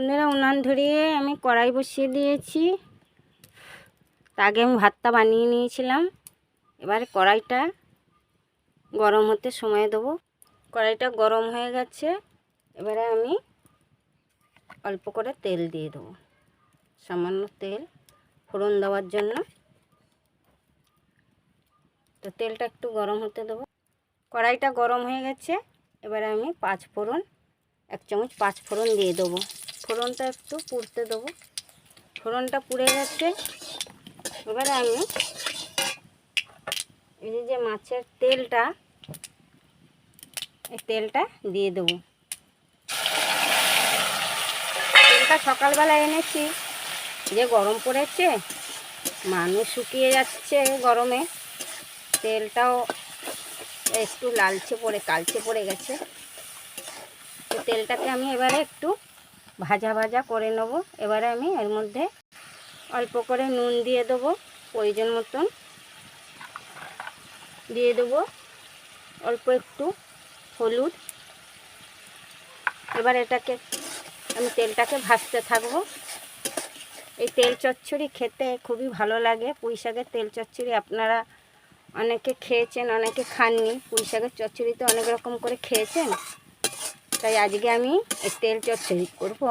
বন্ধুরা, উনান ধরিয়ে আমি কড়াই বসিয়ে দিয়েছি। তার আগে আমি ভাতটা বানিয়ে নিয়েছিলাম। এবারে কড়াইটা গরম হতে সময় দেবো। কড়াইটা গরম হয়ে গেছে। এবারে আমি অল্প করে তেল দিয়ে দেবো, সামান্য তেল ফোড়ন দেওয়ার জন্য। তো তেলটা একটু গরম হতে দেবো। কড়াইটা গরম হয়ে গেছে। এবারে আমি 5 ফোড়ন, 1 চামচ 5 ফোড়ন দিয়ে দেবো। ফোড়নটা একটু পুড়তে দেবো। ফোড়নটা পুড়ে গেছে। এবারে আমি এই যে মাছের তেলটা, এই তেলটা দিয়ে দেবো। তেলটা সকালবেলা এনেছি, যে গরম পড়েছে, মানুষ শুকিয়ে যাচ্ছে গরমে। তেলটাও একটু কালচে পড়ে গেছে। তো তেলটাকে আমি এবারে একটু ভাজা ভাজা করে নেব। এবারে আমি এর মধ্যে অল্প করে নুন দিয়ে দেবো, প্রয়োজন মতন দিয়ে দেবো, অল্প একটু হলুদ। এবার এটাকে আমি তেলটাকে ভাজতে থাকবো। এই তেল চচ্চড়ি খেতে খুবই ভালো লাগে। পুঁই শাকের তেল চচ্চড়ি আপনারা অনেকে খেয়েছেন, অনেকে খাননি। পুঁই শাকের চচ্চড়ি তো অনেক রকম করে খেয়েছেন, তাই আজকে আমি এই তেল চচ্চড়ি করব।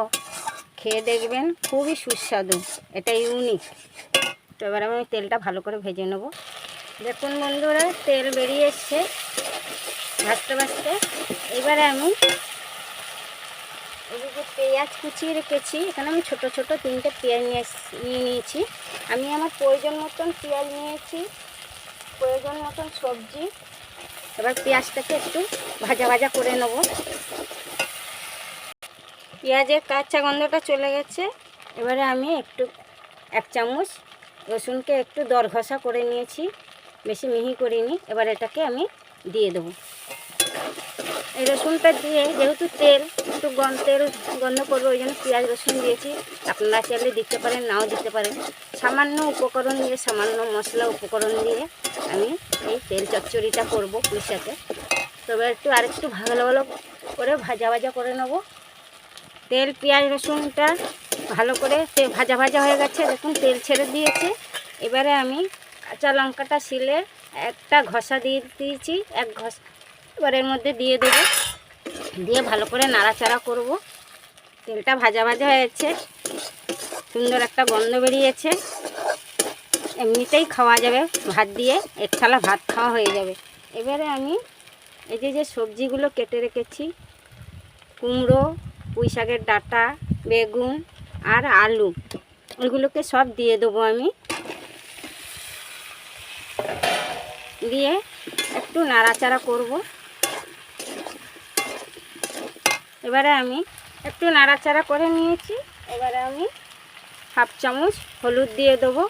খেয়ে দেখবেন, খুবই সুস্বাদু, এটা ইউনিক। তো এবার আমি তেলটা ভালো করে ভেজে নেব। দেখুন বন্ধুরা, তেল বেরিয়ে এসছে ভাজতে ভাজতে। এবারে আমি এই যে পেঁয়াজ কুচিয়ে রেখেছি, এখানে আমি ছোট ছোট 3টে পেঁয়াজ নিয়ে নিয়েছি। আমি আমার প্রয়োজন মতন পেঁয়াজ নিয়েছি, প্রয়োজন মতন সবজি। এবার পেঁয়াজটাকে একটু ভাজা ভাজা করে নেব। পেঁয়াজের কাঁচা গন্ধটা চলে গেছে। এবারে আমি একটু 1 চামচ রসুনকে একটু দরঘষা করে নিয়েছি, বেশি মিহি করিনি। এবার এটাকে আমি দিয়ে দেবো। এই রসুনটা দিয়ে, যেহেতু তেল একটু তেল গন্ধ করবে, ওই জন্য পেঁয়াজ রসুন দিয়েছি। আপনারা চাইলে দিতে পারেন, নাও দিতে পারেন। সামান্য উপকরণ দিয়ে, সামান্য মশলা উপকরণ দিয়ে আমি এই তেল চচ্চড়িটা করব পুঁই শাকে। তবে একটু আরেকটু ভালো ভালো করে ভাজা ভাজা করে নেব। তেল পেঁয়াজ রসুনটা ভালো করে ভাজা ভাজা হয়ে গেছে, দেখুন তেল ছেড়ে দিয়েছে। এবারে আমি কাঁচা লঙ্কাটা শিলে একটা ঘষা দিয়ে দিয়েছি, 1 ঘষা। এবার এর মধ্যে দিয়ে দেবো, দিয়ে ভালো করে নাড়াচাড়া করব। তেলটা ভাজা ভাজা হয়েছে, সুন্দর একটা গন্ধ বেরিয়েছে। এমনিতেই খাওয়া যাবে ভাত দিয়ে, 1 থালা ভাত খাওয়া হয়ে যাবে। এবারে আমি এই যে সবজিগুলো কেটে রেখেছি, কুমড়ো, পুঁই শাকের ডাঁটা, বেগুন আর আলু, ওইগুলোকে সব দিয়ে দেবো আমি। দিয়ে একটু নাড়াচাড়া করব। এবারে আমি একটু নাড়াচাড়া করে নিয়েছি। এবারে আমি 1/2 চামচ হলুদ দিয়ে দেবো।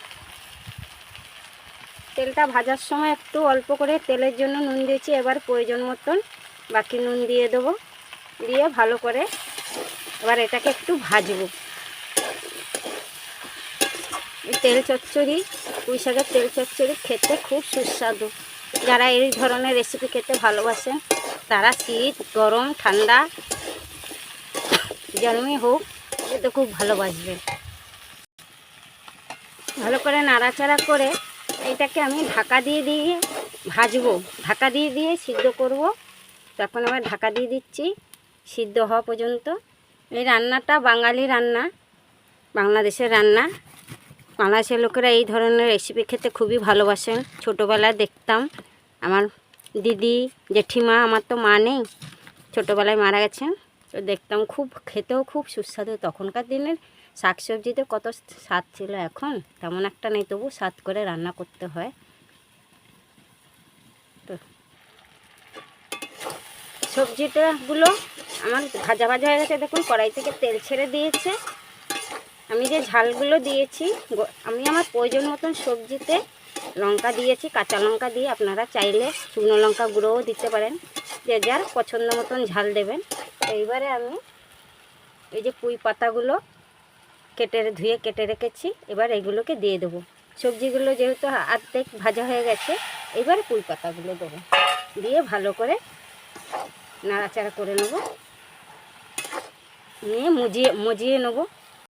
তেলটা ভাজার সময় একটু অল্প করে তেলের জন্য নুন দিয়েছি, এবার প্রয়োজন মতন বাকি নুন দিয়ে দেবো। দিয়ে ভালো করে এবার এটাকে একটু ভাজবো। তেল চচ্চড়ি, পুঁই শাকের তেল চচ্চড়ি খেতে খুব সুস্বাদু। যারা এই ধরনের রেসিপি খেতে ভালোবাসেন, তারা শীত, গরম, ঠান্ডা যেমনই হোক খেতে খুব ভালোবাসবে। ভালো করে নাড়াচাড়া করে এইটাকে আমি ঢাকা দিয়ে ভাজবো। ঢাকা দিয়ে সিদ্ধ করব। তখন আবার ঢাকা দিয়ে দিচ্ছি সিদ্ধ হওয়া পর্যন্ত। এই রান্নাটা বাঙালি রান্না, বাংলাদেশের রান্না। বাংলাদেশের লোকেরা এই ধরনের রেসিপি খেতে খুবই ভালোবাসেন। ছোটোবেলায় দেখতাম আমার দিদি, জেঠিমা, আমার তো মা নেই, ছোটোবেলায় মারা গেছেন, তো দেখতাম, খুব খেতেও খুব সুস্বাদু। তখনকার দিনের শাকসবজিতে কত স্বাদ ছিল, এখন তেমন একটা নেই, তবু স্বাদ করে রান্না করতে হয়। তো সবজিটাগুলো আমার ভাজা ভাজা হয়ে গেছে, দেখুন কড়াই থেকে তেল ছেড়ে দিয়েছে। আমি যে ঝালগুলো দিয়েছি, আমি আমার প্রয়োজন মতন সবজিতে লঙ্কা দিয়েছি, কাঁচা লঙ্কা দিয়ে, আপনারা চাইলে শুকনো লঙ্কা গুঁড়োও দিতে পারেন, যে যার পছন্দ মতন ঝাল দেবেন। এইবারে আমি এই যে পুঁই পাতাগুলো ধুয়ে কেটে রেখেছি, এবার এগুলোকে দিয়ে দেবো। সবজিগুলো যেহেতু অর্ধেক ভাজা হয়ে গেছে, এবার পুঁই পাতাগুলো দেবো, দিয়ে ভালো করে নাড়াচাড়া করে নেব। নিয়ে মজিয়ে নেবো।